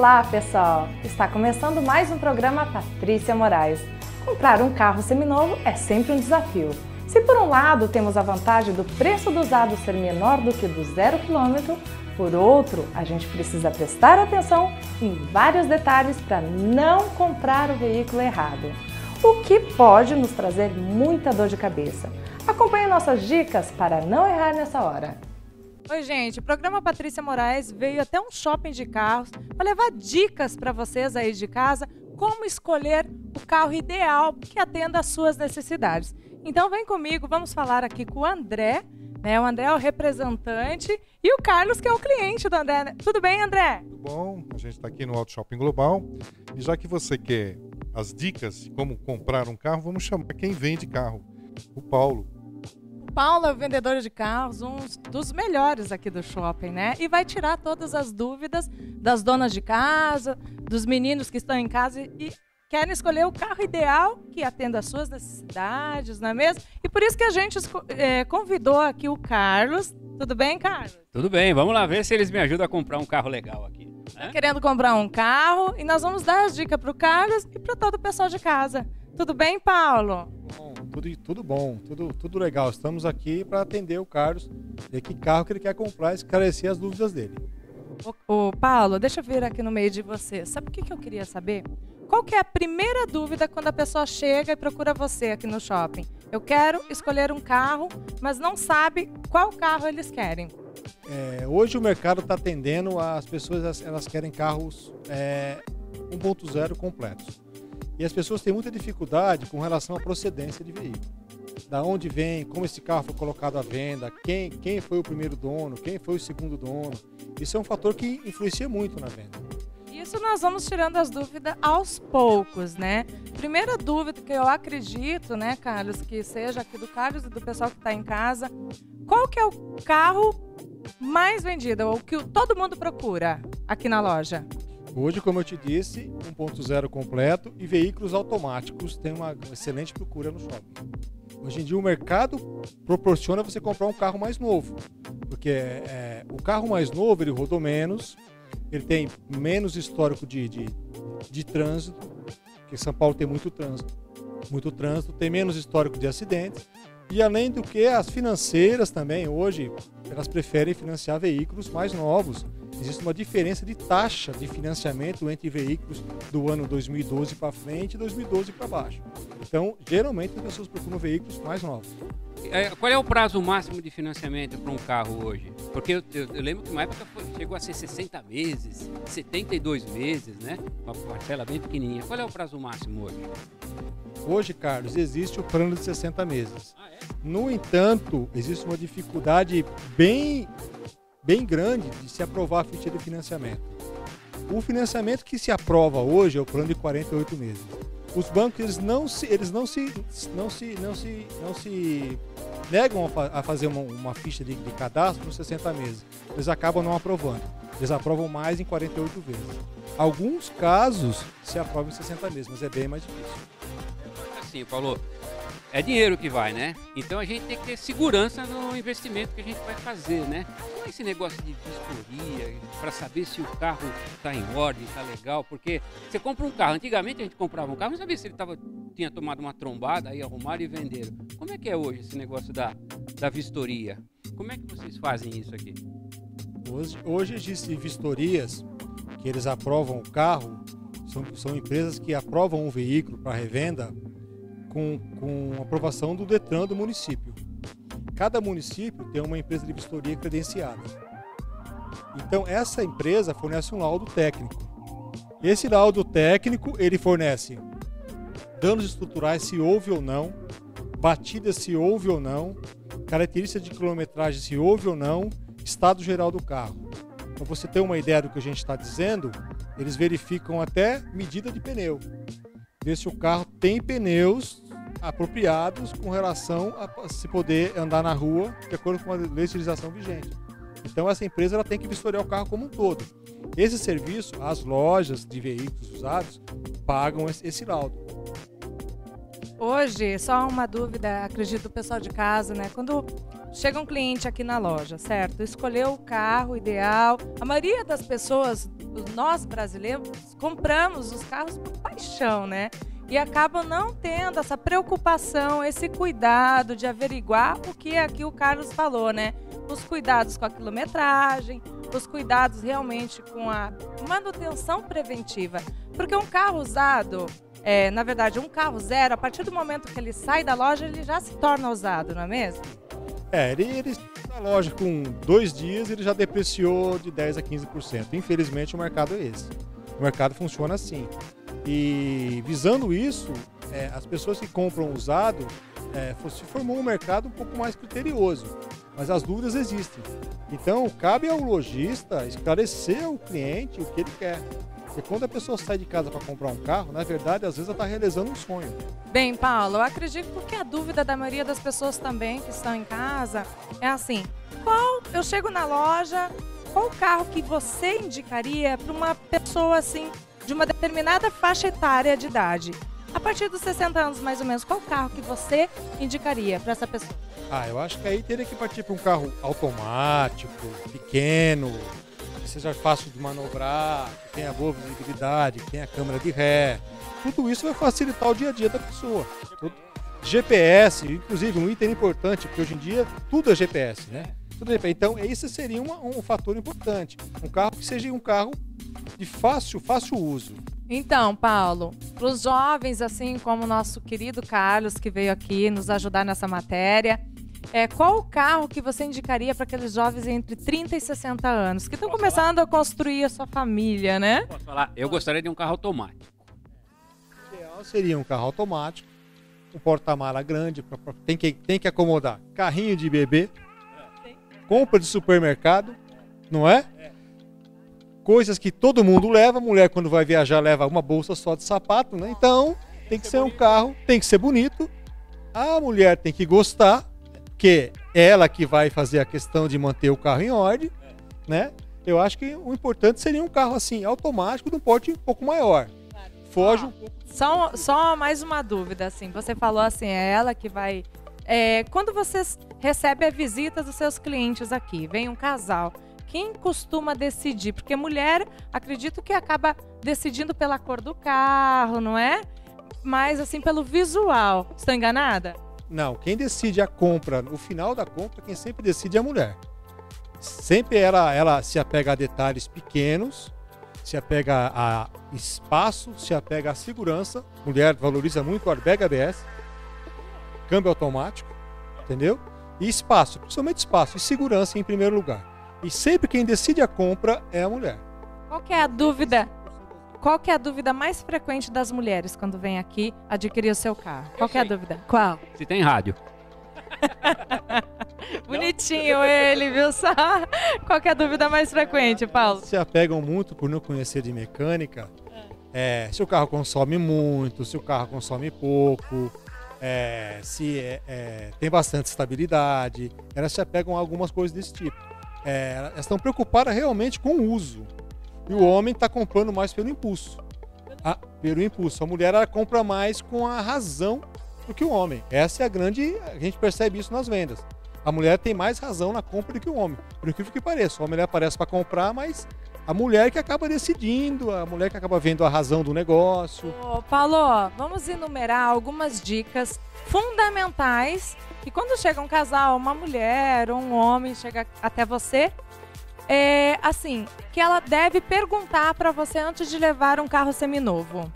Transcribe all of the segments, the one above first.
Olá, pessoal! Está começando mais um programa Patrícia Moraes. Comprar um carro seminovo é sempre um desafio. Se por um lado temos a vantagem do preço do usado ser menor do que do 0 km, por outro, a gente precisa prestar atenção em vários detalhes para não comprar o veículo errado, o que pode nos trazer muita dor de cabeça. Acompanhe nossas dicas para não errar nessa hora. Oi, gente, o programa Patrícia Moraes veio até um shopping de carros para levar dicas para vocês aí de casa como escolher o carro ideal que atenda às suas necessidades. Então vem comigo, vamos falar aqui com o André, né? O André é o representante e o Carlos que é o cliente do André. Né? Tudo bem, André? Tudo bom, a gente está aqui no Auto Shopping Global e já que você quer as dicas de como comprar um carro, vamos chamar quem vende carro, o Paulo. Paulo é o vendedor de carros, um dos melhores aqui do shopping, né? E vai tirar todas as dúvidas das donas de casa, dos meninos que estão em casa e querem escolher o carro ideal que atenda às suas necessidades, não é mesmo? E por isso que a gente convidou aqui o Carlos. Tudo bem, Carlos? Tudo bem, vamos lá ver se eles me ajudam a comprar um carro legal aqui. Né? Tá querendo comprar um carro e nós vamos dar as dicas para o Carlos e para todo o pessoal de casa. Tudo bem, Paulo? Bom, tudo bom, tudo legal. Estamos aqui para atender o Carlos, ver que carro que ele quer comprar e esclarecer as dúvidas dele. Ô, Paulo, deixa eu vir aqui no meio de você. Sabe o que eu queria saber? Qual que é a primeira dúvida quando a pessoa chega e procura você aqui no shopping? Eu quero escolher um carro, mas não sabe qual carro eles querem. Hoje o mercado está atendendo, as pessoas elas querem carros 1.0 completos. E as pessoas têm muita dificuldade com relação à procedência de veículo. Da onde vem, como esse carro foi colocado à venda, quem foi o primeiro dono, quem foi o segundo dono. Isso é um fator que influencia muito na venda. Isso nós vamos tirando as dúvidas aos poucos, né? Primeira dúvida que eu acredito, né, Carlos, que seja aqui do Carlos e do pessoal que está em casa, qual que é o carro mais vendido, ou que todo mundo procura aqui na loja? Hoje, como eu te disse, 1.0 completo e veículos automáticos têm uma excelente procura no shopping. Hoje em dia o mercado proporciona você comprar um carro mais novo, porque o carro mais novo ele rodou menos, ele tem menos histórico de trânsito, porque São Paulo tem muito trânsito, tem menos histórico de acidentes, e além do que as financeiras também hoje, elas preferem financiar veículos mais novos. Existe uma diferença de taxa de financiamento entre veículos do ano 2012 para frente e 2012 para baixo. Então, geralmente as pessoas procuram veículos mais novos. Qual é o prazo máximo de financiamento para um carro hoje? Porque eu lembro que uma época chegou a ser 60 meses, 72 meses, né? Uma parcela bem pequenininha. Qual é o prazo máximo hoje? Hoje, Carlos, existe o plano de 60 meses. Ah, é? No entanto, existe uma dificuldade bem grande de se aprovar a ficha de financiamento. O financiamento que se aprova hoje é o plano de 48 meses. Os bancos eles não se negam a fazer uma ficha de cadastro nos 60 meses. Eles acabam não aprovando. Eles aprovam mais em 48 vezes. Alguns casos se aprovam em 60 meses, mas é bem mais difícil. Assim, Paulo, é dinheiro que vai, né? Então a gente tem que ter segurança no investimento que a gente vai fazer, né? Não é esse negócio de vistoria para saber se o carro está em ordem, está legal, porque você compra um carro. Antigamente a gente comprava um carro, não sabia se ele tinha tomado uma trombada, aí arrumaram e venderam. Como é que é hoje esse negócio da vistoria? Como é que vocês fazem isso aqui? Hoje existem vistorias que eles aprovam o carro, são empresas que aprovam um veículo para revenda com aprovação do Detran do município. Cada município tem uma empresa de vistoria credenciada. Então essa empresa fornece um laudo técnico. Esse laudo técnico ele fornece danos estruturais se houve ou não, batida se houve ou não, característica de quilometragem se houve ou não, estado geral do carro. Para você ter uma ideia do que a gente está dizendo, eles verificam até medida de pneu. Ver se o carro tem pneus apropriados com relação a se poder andar na rua de acordo com a legislação vigente. Então essa empresa ela tem que vistoriar o carro como um todo. Esse serviço, as lojas de veículos usados pagam esse laudo. Hoje, só uma dúvida, acredito o pessoal de casa, né? Quando chega um cliente aqui na loja, certo? Escolheu o carro ideal. A maioria das pessoas, nós brasileiros, compramos os carros por paixão, né? E acabam não tendo essa preocupação, esse cuidado de averiguar o que aqui o Carlos falou, né? Os cuidados com a quilometragem, os cuidados realmente com a manutenção preventiva. Porque um carro usado, na verdade, um carro zero, a partir do momento que ele sai da loja, ele já se torna usado, não é mesmo? Ele na loja com 2 dias, ele já depreciou de 10% a 15%. Infelizmente, o mercado é esse. O mercado funciona assim. E visando isso, as pessoas que compram usado, se formou um mercado um pouco mais criterioso. Mas as dúvidas existem. Então, cabe ao lojista esclarecer ao cliente o que ele quer. Porque quando a pessoa sai de casa para comprar um carro, na verdade, às vezes ela está realizando um sonho. Bem, Paulo, eu acredito que a dúvida da maioria das pessoas também que estão em casa é assim, eu chego na loja, qual carro que você indicaria para uma pessoa assim, de uma determinada faixa etária de idade? A partir dos 60 anos, mais ou menos, qual carro que você indicaria para essa pessoa? Eu acho que aí teria que partir para um carro automático, pequeno, que seja fácil de manobrar, que tenha boa visibilidade, que tenha câmera de ré. Tudo isso vai facilitar o dia a dia da pessoa. GPS, inclusive um item importante, porque hoje em dia tudo é GPS, né? Tudo é GPS. Então, esse seria um fator importante. Um carro que seja um carro de fácil uso. Então, Paulo, para os jovens, assim como o nosso querido Carlos, que veio aqui nos ajudar nessa matéria, qual o carro que você indicaria para aqueles jovens entre 30 e 60 anos, que estão começando a construir a sua família, né? Posso falar? Eu gostaria de um carro automático. O ideal seria um carro automático, um porta-mala grande, tem que acomodar carrinho de bebê, compra de supermercado, não é? Coisas que todo mundo leva, mulher quando vai viajar leva uma bolsa só de sapato, né? Então tem que ser um carro, tem que ser bonito, a mulher tem que gostar, porque é ela que vai fazer a questão de manter o carro em ordem, né? Eu acho que o importante seria um carro assim, automático, de um porte um pouco maior. Foge um pouco. Só mais uma dúvida, assim, você falou assim, é ela que vai... quando vocês recebem a visita dos seus clientes aqui, vem um casal, quem costuma decidir? Porque mulher, acredito que acaba decidindo pela cor do carro, não é? Mas assim, pelo visual. Estou enganada? Não, quem decide a compra, no final da compra, quem sempre decide é a mulher. Sempre ela se apega a detalhes pequenos, se apega a espaço, se apega a segurança. Mulher valoriza muito o airbag ABS, câmbio automático, entendeu? E espaço, principalmente espaço e segurança em primeiro lugar. E sempre quem decide a compra é a mulher. Qual que é a dúvida? Qual que é a dúvida mais frequente das mulheres quando vem aqui adquirir o seu carro? Qual que é a dúvida? Qual? Se tem rádio. Bonitinho ele, viu só? Qual que é a dúvida mais frequente, Paulo? Se apegam muito por não conhecer de mecânica. Se o carro consome muito, se o carro consome pouco, se tem bastante estabilidade. Elas se apegam a algumas coisas desse tipo. Elas estão preocupadas realmente com o uso. E o homem está comprando mais pelo impulso. Pelo impulso. A mulher ela compra mais com a razão do que o homem. Essa é a grande... A gente percebe isso nas vendas. A mulher tem mais razão na compra do que o homem. Por incrível que pareça. O homem aparece para comprar, mas a mulher que acaba decidindo, a mulher que acaba vendo a razão do negócio. Paulo, vamos enumerar algumas dicas fundamentais que quando chega um casal, uma mulher ou um homem chega até você, assim, que ela deve perguntar para você antes de levar um carro seminovo.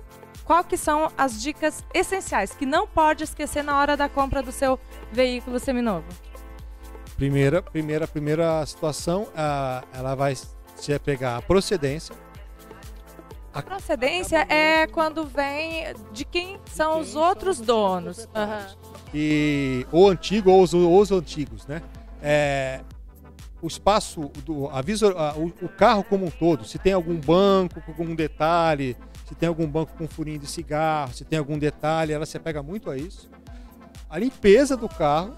Qual que são as dicas essenciais que não pode esquecer na hora da compra do seu veículo seminovo? Primeira situação, ela vai se apegar à procedência. A procedência é quando vem de quem são os outros donos. E o antigo ou os antigos, né? O espaço, o carro como um todo, se tem algum banco com algum detalhe, se tem algum banco com furinho de cigarro, se tem algum detalhe, ela se apega muito a isso. A limpeza do carro.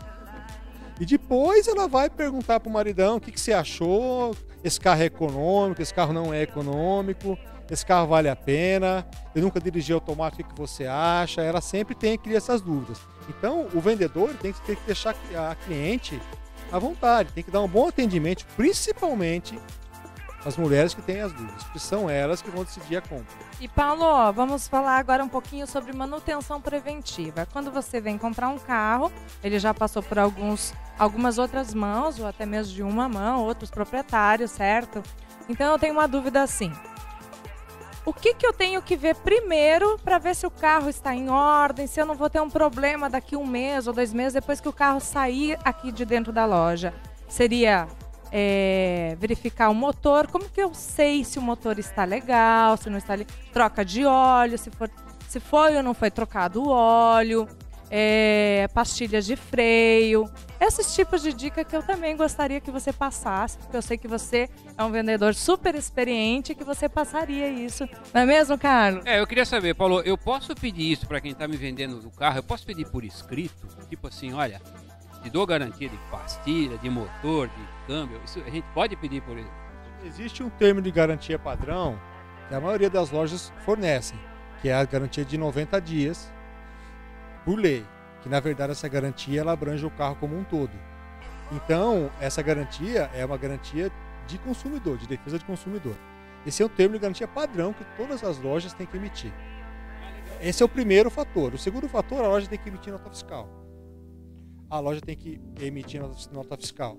E depois ela vai perguntar para o maridão o que você achou, esse carro é econômico, esse carro não é econômico. esse carro vale a pena, eu nunca dirigi automático, o que você acha? Ela sempre cria essas dúvidas. Então, o vendedor tem que deixar a cliente à vontade, tem que dar um bom atendimento, principalmente as mulheres que têm as dúvidas, que são elas que vão decidir a compra. E Paulo, vamos falar agora um pouquinho sobre manutenção preventiva. Quando você vem comprar um carro, ele já passou por algumas outras mãos, ou até mesmo de uma mão, outros proprietários, certo? Então eu tenho uma dúvida assim. O que eu tenho que ver primeiro para ver se o carro está em ordem, se eu não vou ter um problema daqui 1 mês ou 2 meses depois que o carro sair aqui de dentro da loja? Seria verificar o motor. Como que eu sei se o motor está legal, se não está legal? Troca de óleo, se foi ou não foi trocado o óleo, pastilhas de freio. Esses tipos de dica que eu também gostaria que você passasse, porque eu sei que você é um vendedor super experiente e que você passaria isso. Não é mesmo, Carlos? Eu queria saber, Paulo, eu posso pedir isso para quem está me vendendo o carro? Eu posso pedir por escrito? Tipo assim, olha, te dou garantia de pastilha, de motor, de câmbio. Isso a gente pode pedir por isso? Existe um termo de garantia padrão que a maioria das lojas fornecem, que é a garantia de 90 dias por lei. Que na verdade essa garantia ela abrange o carro como um todo. Então, essa garantia é uma garantia de consumidor, de defesa de consumidor. Esse é um termo de garantia padrão que todas as lojas têm que emitir. Esse é o primeiro fator. O segundo fator, a loja tem que emitir nota fiscal. A loja tem que emitir nota fiscal.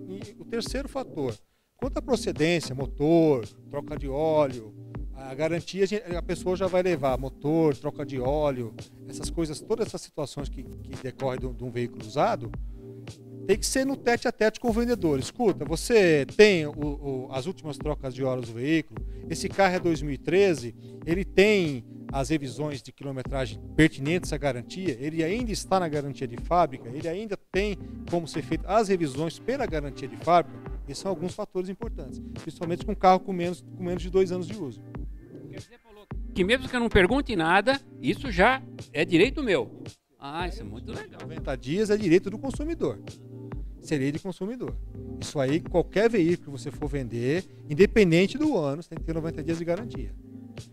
E o terceiro fator, quanto à procedência, motor, troca de óleo, a garantia, a pessoa já vai levar motor, troca de óleo, essas coisas, todas essas situações que decorrem de um veículo usado, tem que ser no tete a tete com o vendedor. Escuta, você tem as últimas trocas de óleo do veículo, esse carro é 2013, ele tem as revisões de quilometragem pertinentes à garantia, ele ainda está na garantia de fábrica, ele ainda tem como ser feito as revisões pela garantia de fábrica. Esses são alguns fatores importantes, principalmente com carro com menos de 2 anos de uso. Quer dizer, Paulo, que mesmo que eu não pergunte nada, isso já é direito meu. Isso é muito legal. 90 dias é direito do consumidor. Seria de consumidor. Isso aí, qualquer veículo que você for vender, independente do ano, você tem que ter 90 dias de garantia.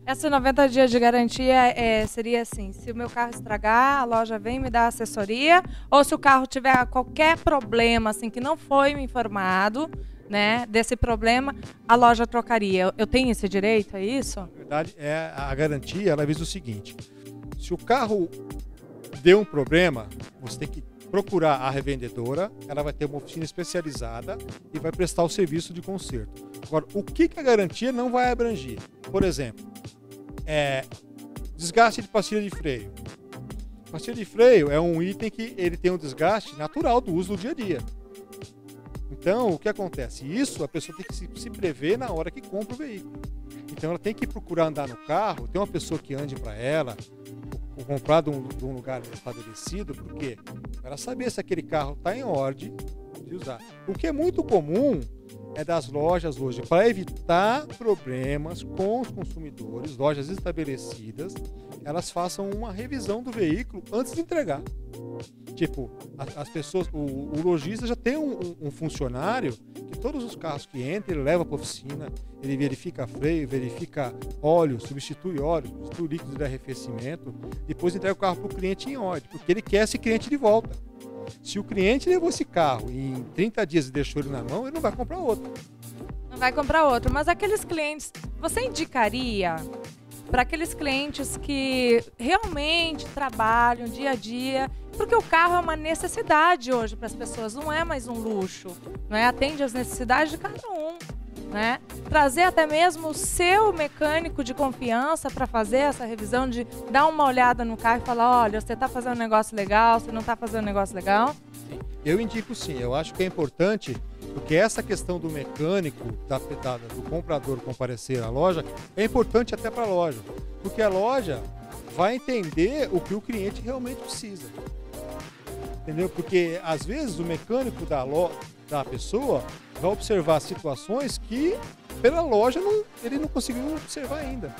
Esses 90 dias de garantia seria assim, se o meu carro estragar, a loja vem me dar assessoria, ou se o carro tiver qualquer problema, assim, que não foi me informado, né, desse problema, a loja trocaria. Eu tenho esse direito, é isso? Na verdade, a garantia, ela visa o seguinte, se o carro deu um problema, você tem que procurar a revendedora, ela vai ter uma oficina especializada e vai prestar o serviço de conserto. Agora, o que a garantia não vai abranger? Por exemplo, desgaste de pastilha de freio. Pastilha de freio é um item que ele tem um desgaste natural do uso do dia a dia. Então, o que acontece? Isso a pessoa tem que se prever na hora que compra o veículo. Então, ela tem que procurar andar no carro, ter uma pessoa que ande para ela, ou comprar de um lugar estabelecido, porque para ela saber se aquele carro está em ordem de usar. O que é muito comum é das lojas hoje, para evitar problemas com os consumidores, lojas estabelecidas, elas façam uma revisão do veículo antes de entregar. Tipo, as pessoas, o lojista já tem um funcionário que todos os carros que entram, ele leva para a oficina, ele verifica freio, verifica óleo, substitui líquido de arrefecimento, depois entrega o carro para o cliente em ordem, porque ele quer esse cliente de volta. Se o cliente levou esse carro e em 30 dias deixou ele na mão, ele não vai comprar outro. Não vai comprar outro, mas aqueles clientes, você indicaria para aqueles clientes que realmente trabalham dia a dia, porque o carro é uma necessidade hoje para as pessoas, não é mais um luxo, não é? Atende às necessidades de cada um, né? Trazer até mesmo o seu mecânico de confiança para fazer essa revisão, de dar uma olhada no carro e falar, olha, você está fazendo um negócio legal, você não está fazendo um negócio legal? Eu indico sim, eu acho que é importante, porque essa questão do mecânico, do comprador comparecer à loja, é importante até para a loja, porque a loja vai entender o que o cliente realmente precisa. Entendeu? Porque às vezes o mecânico da pessoa vai observar situações que pela loja ele não conseguiu observar ainda.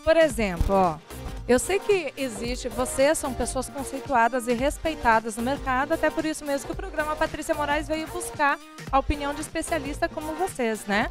Por exemplo, Eu sei que existe, vocês são pessoas conceituadas e respeitadas no mercado, até por isso mesmo que o programa Patrícia Moraes veio buscar a opinião de especialista como vocês, né?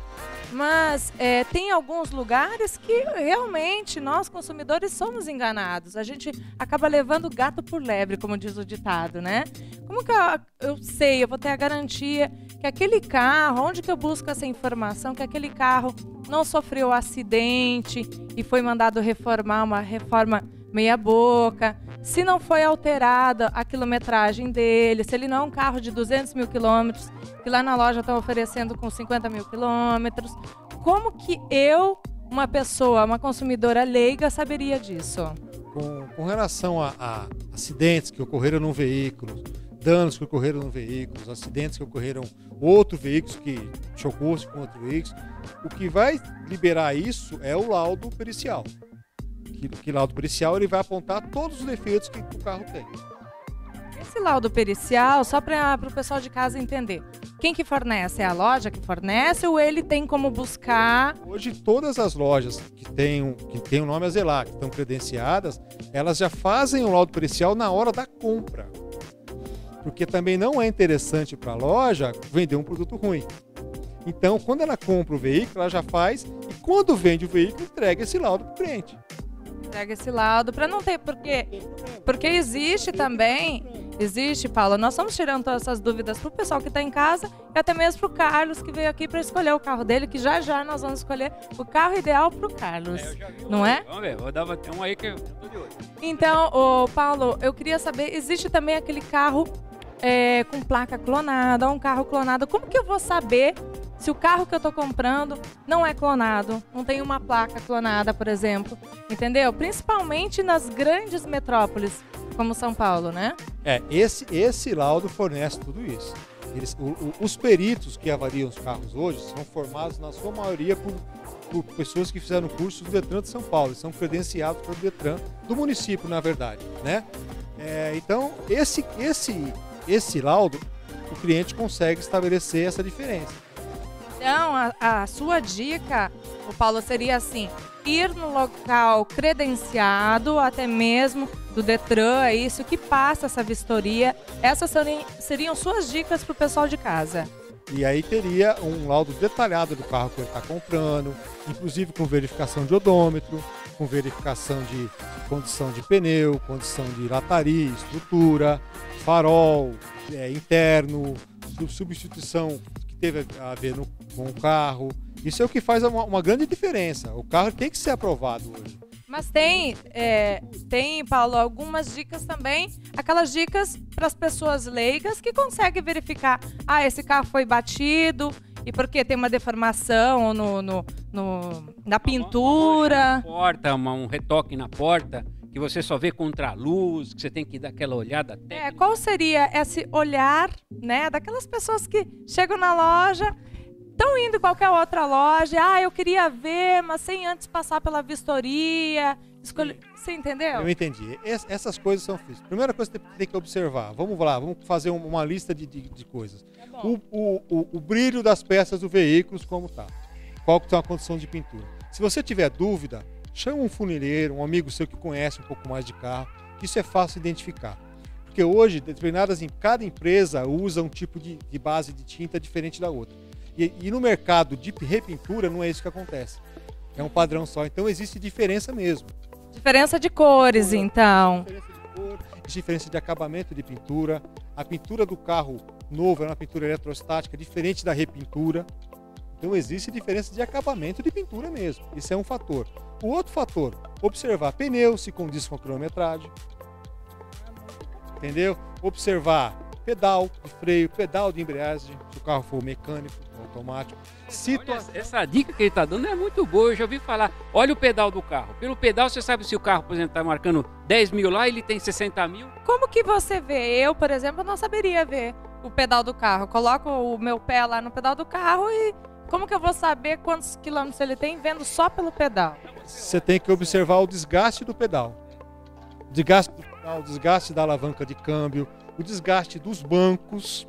Mas tem alguns lugares que realmente nós, consumidores, somos enganados. A gente acaba levando gato por lebre, como diz o ditado, né? Como que eu sei, eu vou ter a garantia que aquele carro, onde que eu busco essa informação, que aquele carro não sofreu acidente e foi mandado reformar, uma reforma meia boca, se não foi alterada a quilometragem dele, se ele não é um carro de 200 mil quilômetros, que lá na loja estão oferecendo com 50 mil quilômetros. Como que eu, uma pessoa, uma consumidora leiga, saberia disso? Com relação a acidentes que ocorreram no veículo, danos que ocorreram no veículo, acidentes que ocorreram outro veículo que chocou-se com outro veículo, o que vai liberar isso é o laudo pericial. Que laudo pericial ele vai apontar todos os defeitos que o carro tem. Esse laudo pericial, só para o pessoal de casa entender, quem que fornece? É a loja que fornece ou ele tem como buscar? Hoje todas as lojas que têm o nome a zelar, que estão credenciadas, elas já fazem o laudo pericial na hora da compra. Porque também não é interessante para a loja vender um produto ruim. Então, quando ela compra o veículo, ela já faz e quando vende o veículo, entrega esse laudo para o cliente. Entrega esse laudo para não ter, porque existe também, Paulo, nós estamos tirando todas essas dúvidas para o pessoal que está em casa e até mesmo para o Carlos que veio aqui para escolher o carro dele, que já nós vamos escolher o carro ideal para o Carlos, não é? Vamos ver, vou dar um aí que eu tô de olho. Então, Paulo, eu queria saber, existe também aquele carro com placa clonada, um carro clonado, como que eu vou saber se o carro que eu estou comprando não é clonado, não tem uma placa clonada, por exemplo, entendeu? Principalmente nas grandes metrópoles, como São Paulo, né? Esse laudo fornece tudo isso. Os peritos que avaliam os carros hoje são formados, na sua maioria, por pessoas que fizeram curso do Detran de São Paulo, eles são credenciados pelo Detran do município, na verdade, né? Então, esse laudo, o cliente consegue estabelecer essa diferença. Então, a sua dica, o Paulo, seria assim, ir no local credenciado, até mesmo do Detran, é isso, que passa essa vistoria. Essas seriam suas dicas para o pessoal de casa. E aí teria um laudo detalhado do carro que ele está comprando, inclusive com verificação de odômetro, com verificação de condição de pneu, condição de lataria, estrutura, farol interno, substituição que teve a ver com o carro. Isso é o que faz uma grande diferença. O carro tem que ser aprovado hoje. Mas tem, Paulo, algumas dicas também, aquelas dicas para as pessoas leigas que conseguem verificar, esse carro foi batido e porque tem uma deformação na pintura. Um retoque na porta, que você só vê contra a luz, que você tem que dar aquela olhada técnica. Qual seria esse olhar, né, daquelas pessoas que chegam na loja, estão indo em qualquer outra loja, eu queria ver, mas sem antes passar pela vistoria, você entendeu? Eu entendi. Essas coisas são difíceis. Primeira coisa que você tem que observar, vamos lá, vamos fazer uma lista de coisas. O brilho das peças do veículo, como está? Qual que está a condição de pintura? Se você tiver dúvida, chama um funileiro, um amigo seu que conhece um pouco mais de carro, que isso é fácil de identificar. Porque hoje, cada empresa usa um tipo de base de tinta diferente da outra. E no mercado de repintura não é isso que acontece. É um padrão só. Então existe diferença mesmo. Diferença de cores, então. Diferença de cor, diferença de acabamento de pintura. A pintura do carro novo é uma pintura eletrostática, diferente da repintura. Então existe diferença de acabamento de pintura mesmo. Isso é um fator. O outro fator, observar pneu, se condiz com a quilometragem. Entendeu? Observar pedal de freio, pedal de embreagem, se o carro for mecânico, automático. Essa dica que ele está dando é muito boa, eu já ouvi falar. Olha o pedal do carro. Pelo pedal você sabe se o carro, por exemplo, está marcando 10 mil lá, ele tem 60 mil. Como que você vê? Eu, por exemplo, não saberia ver o pedal do carro. Coloco o meu pé lá no pedal do carro e como que eu vou saber quantos quilômetros ele tem vendo só pelo pedal? Você tem que observar o desgaste do pedal. O desgaste da alavanca de câmbio, o desgaste dos bancos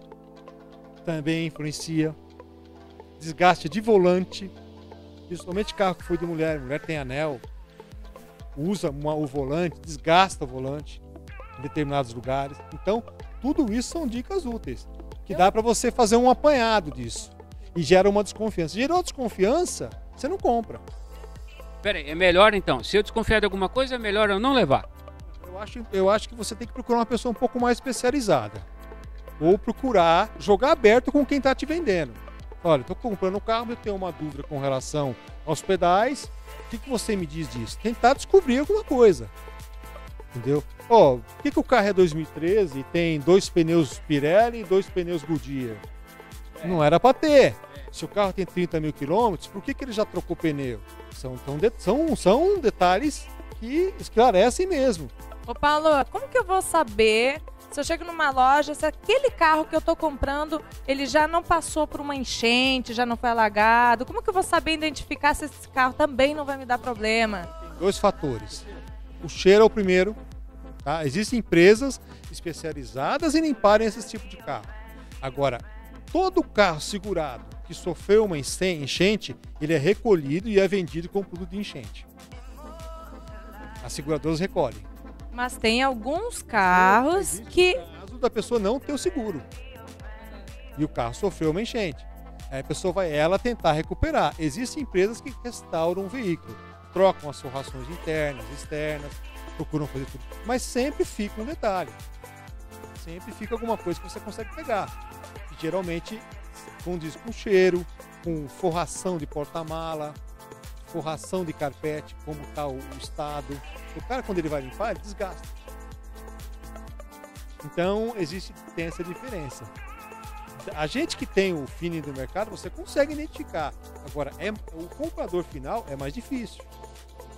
também influencia. Desgaste de volante, principalmente carro que foi de mulher tem anel. usa o volante, desgasta o volante em determinados lugares. Então, tudo isso são dicas úteis, que dá para você fazer um apanhado disso. E gera uma desconfiança. Gerou desconfiança, você não compra. Pera aí, é melhor então, se eu desconfiar de alguma coisa, é melhor eu não levar. Eu acho que você tem que procurar uma pessoa um pouco mais especializada. Ou procurar jogar aberto com quem está te vendendo. Olha, estou comprando um carro, eu tenho uma dúvida com relação aos pedais. O que você me diz disso? Tentar descobrir alguma coisa. Entendeu? Ó, por que o carro é 2013 e tem 2 pneus Pirelli e 2 pneus Goodyear? Não era para ter. Se o carro tem 30 mil quilômetros, por que ele já trocou pneu? São detalhes que esclarecem mesmo. Ô Paulo, como que eu vou saber, se eu chego numa loja, se aquele carro que eu tô comprando, ele já não passou por uma enchente, já não foi alagado? Como que eu vou saber identificar se esse carro também não vai me dar problema? Tem 2 fatores. O cheiro é o primeiro. Tá? Existem empresas especializadas em limparem esse tipo de carro. Agora, todo carro segurado que sofreu uma enchente, ele é recolhido e é vendido como produto de enchente. As seguradoras recolhem. Mas tem alguns carros que... No caso da pessoa não ter o seguro. E o carro sofreu uma enchente. Aí a pessoa vai tentar recuperar. Existem empresas que restauram o veículo. Trocam as forrações internas, externas, procuram fazer tudo. Mas sempre fica um detalhe. Sempre fica alguma coisa que você consegue pegar. E geralmente condiz com cheiro, com forração de porta-mala, forração de carpete, como está o estado. O cara, quando ele vai limpar, ele desgasta. Então, tem essa diferença. A gente que tem o feeling do mercado, você consegue identificar. Agora, o comprador final é mais difícil.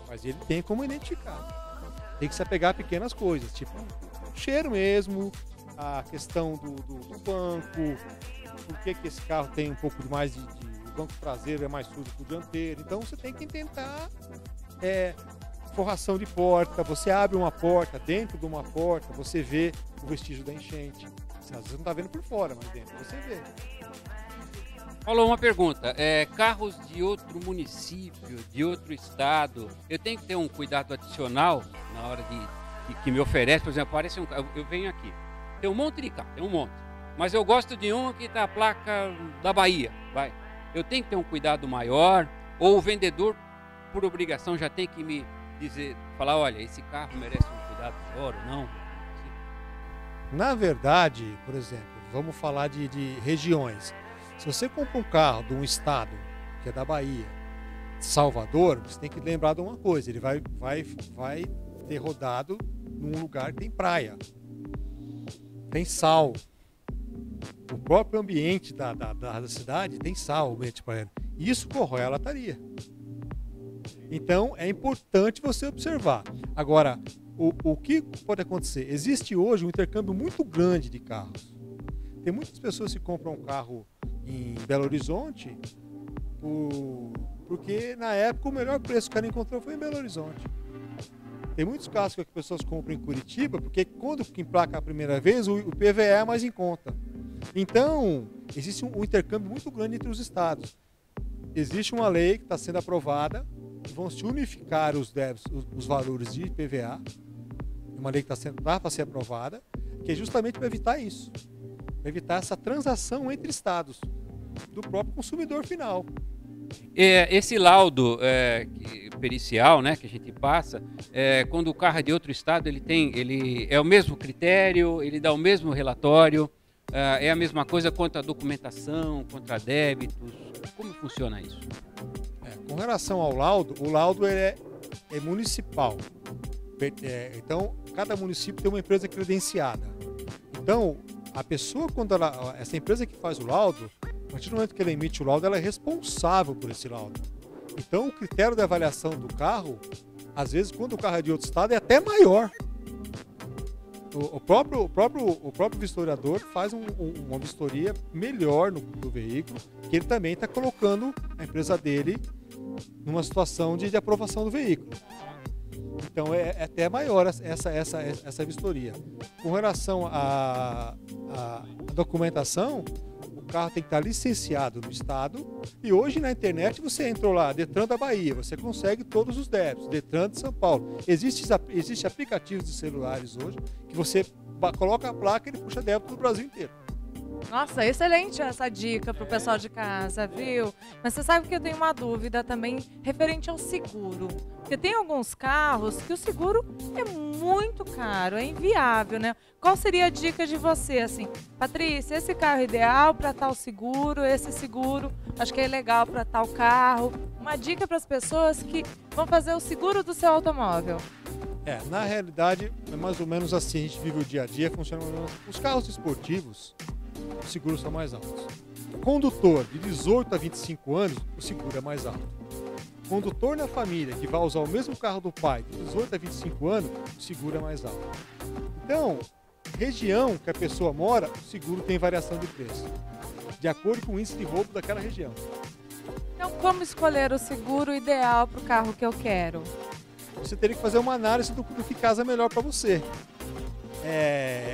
Mas ele tem como identificar. Tem que se apegar a pequenas coisas, tipo o cheiro mesmo, a questão do banco, por que esse carro tem um pouco mais de o banco traseiro é mais sujo que o dianteiro. Então, você tem que tentar... forração de porta, você abre uma porta, dentro de uma porta você vê o vestígio da enchente. Às vezes não está vendo por fora, mas dentro você vê. Paulo, uma pergunta. Carros de outro município, de outro estado, eu tenho que ter um cuidado adicional na hora que me oferece? Por exemplo, aparece eu venho aqui, tem um monte de carro, tem um monte. Mas eu gosto de um que tá a placa da Bahia, vai. Eu tenho que ter um cuidado maior, ou o vendedor, por obrigação, já tem que me falar, olha, esse carro merece um cuidado maior ou não? Na verdade, por exemplo, vamos falar de regiões. Se você compra um carro de um estado, que é da Bahia, Salvador, você tem que lembrar de uma coisa, ele vai ter rodado num lugar que tem praia, tem sal. O próprio ambiente da cidade tem sal, o ambiente praiano. Isso corrói a lataria. Então, é importante você observar. Agora, o que pode acontecer? Existe hoje um intercâmbio muito grande de carros. Tem muitas pessoas que compram um carro em Belo Horizonte porque, na época, o melhor preço que o cara encontrou foi em Belo Horizonte. Tem muitos carros que as pessoas compram em Curitiba porque, quando emplaca a primeira vez, o PVA é mais em conta. Então, existe um intercâmbio muito grande entre os estados. Existe uma lei que está sendo aprovada, vão se unificar os valores de IPVA, uma lei que está para ser aprovada, que é justamente para evitar isso, para evitar essa transação entre estados, do próprio consumidor final. Esse laudo pericial, né, que a gente passa, quando o carro é de outro estado, ele é o mesmo critério, ele dá o mesmo relatório, é a mesma coisa quanto a documentação, contra débitos, como funciona isso? Com relação ao laudo, o laudo é municipal. Então, cada município tem uma empresa credenciada. Então, a pessoa, essa empresa que faz o laudo, a partir do momento que ela emite o laudo, ela é responsável por esse laudo. Então, o critério de avaliação do carro, às vezes, quando o carro é de outro estado, é até maior. O próprio vistoriador faz uma vistoria melhor no veículo, que ele também está colocando a empresa dele numa situação de aprovação do veículo. Então é até maior essa vistoria. Com relação à documentação, carro tem que estar licenciado no estado, e hoje na internet você entrou lá, Detran da Bahia, você consegue todos os débitos, Detran de São Paulo. Existem aplicativos de celulares hoje que você coloca a placa e ele puxa débito do Brasil inteiro. Nossa, excelente essa dica pro pessoal de casa, viu? Mas você sabe que eu tenho uma dúvida também referente ao seguro. Porque tem alguns carros que o seguro é muito caro, é inviável, né? Qual seria a dica de você, assim? Patrícia, esse carro é ideal para tal seguro, esse seguro acho que é legal para tal carro. Uma dica para as pessoas que vão fazer o seguro do seu automóvel. Na realidade, é mais ou menos assim, a gente vive o dia a dia, funciona mais ou menos. Os carros esportivos, os seguros são mais altos. O condutor de 18 a 25 anos, o seguro é mais alto. O condutor na família que vai usar o mesmo carro do pai de 18 a 25 anos, o seguro é mais alto. Então, região que a pessoa mora, o seguro tem variação de preço, de acordo com o índice de roubo daquela região. Então, como escolher o seguro ideal para o carro que eu quero? Você teria que fazer uma análise do que casa melhor para você.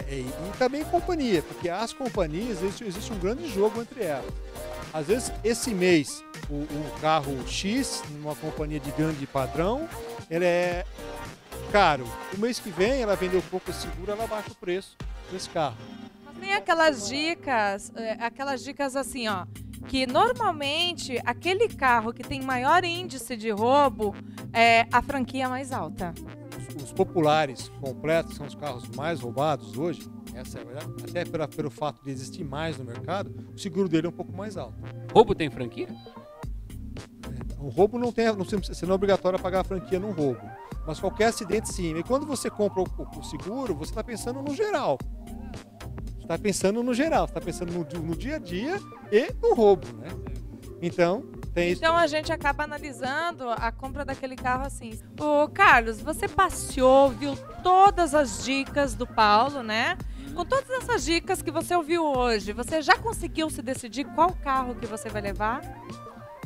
E também companhia, porque as companhias, existe um grande jogo entre elas. Às vezes, esse mês, o carro X, numa companhia de grande padrão, ele é caro. O mês que vem, ela vendeu pouco seguro, ela baixa o preço desse carro. Mas tem aquelas dicas assim, ó, que normalmente aquele carro que tem maior índice de roubo é a franquia mais alta. Os populares completos são os carros mais roubados hoje, essa é a verdade, até pelo fato de existir mais no mercado, o seguro dele é um pouco mais alto. Roubo tem franquia? O roubo você não é obrigatório a pagar a franquia num roubo, mas qualquer acidente sim. E quando você compra o seguro, você está pensando no geral. Você está pensando no geral, você está pensando no dia a dia e no roubo, né? Então, tem isso. Então a gente acaba analisando a compra daquele carro assim. Ô Carlos, você passeou, viu todas as dicas do Paulo, né? Com todas essas dicas que você ouviu hoje, você já conseguiu se decidir qual carro que você vai levar?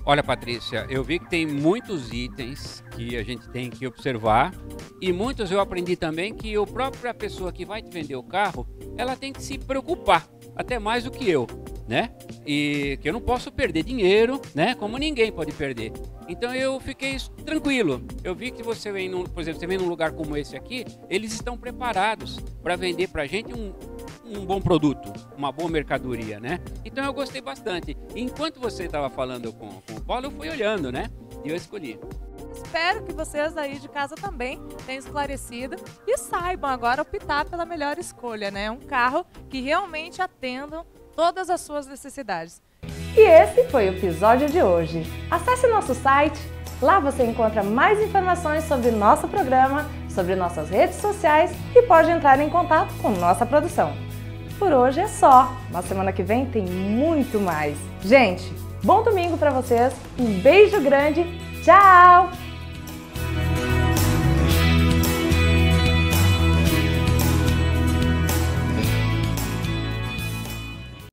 Olha, Patrícia, eu vi que tem muitos itens que a gente tem que observar e muitos eu aprendi também que a própria pessoa que vai te vender o carro, ela tem que se preocupar, até mais do que eu, né? E que eu não posso perder dinheiro, né? Como ninguém pode perder. Então eu fiquei tranquilo. Eu vi que você vem, por exemplo, você vem num lugar como esse aqui, eles estão preparados para vender pra gente um bom produto, uma boa mercadoria, né? Então eu gostei bastante. Enquanto você estava falando com o Paulo, eu fui olhando, né? E eu escolhi. Espero que vocês aí de casa também tenham esclarecido e saibam agora optar pela melhor escolha, né? Um carro que realmente atenda todas as suas necessidades. E esse foi o episódio de hoje. Acesse nosso site, lá você encontra mais informações sobre nosso programa, sobre nossas redes sociais e pode entrar em contato com nossa produção. Por hoje é só, na semana que vem tem muito mais. Gente, bom domingo para vocês, um beijo grande, tchau!